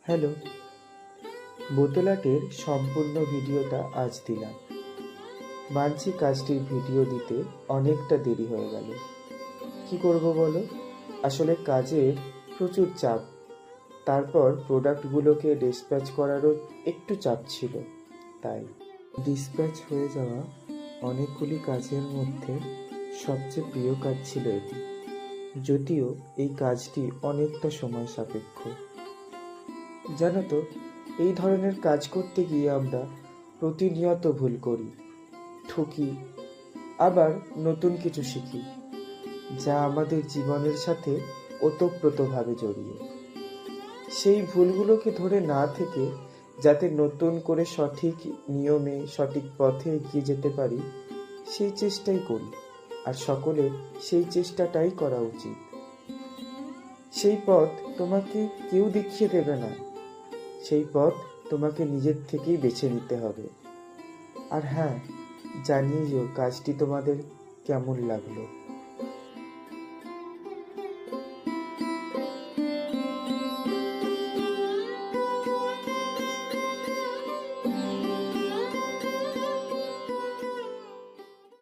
Hello, বোতল আর্টের সম্পূর্ণ ভিডিওটা আজ দিলাম। মানছি কাজটির ভিডিও দিতে অনেকটা দেরি হয়ে গেল। কি করব বলো? আসলে কাজের প্রচুর চাপ, তারপর প্রোডাক্টগুলোকে ডিসপ্যাচ করারও একটু চাপ ছিল। তাই ডিসপ্যাচ হয়ে যাওয়া অনেকগুলি কাজের মধ্যে সবচেয়ে প্রিয় কাজ ছিল এটি, যদিও এই কাজটি অনেকটা সময় সাপেক্ষ। জানো তো, এই ধরনের কাজ করতে গিয়ে আমরা প্রতিনিয়ত ভুল করি, ঠকি, আবার নতুন কিছু শিখি, যা আমাদের জীবনের সাথে ওতপ্রোতভাবে জড়িয়ে। সেই ভুলগুলোকে ধরে না থেকে যাতে নতুন করে সঠিক নিয়মে সঠিক পথে এগিয়ে যেতে পারি, সেই চেষ্টাই করি। আর সকলের সেই চেষ্টাটাই করা উচিত। সেই পথ তোমাকে কেউ দেখিয়ে দেবে না, সেই পথ তোমাকে নিজের থেকেই বেছে নিতে হবে। আর হ্যাঁ, জানিয়ে যেও কাজটি তোমাদের কেমন লাগলো।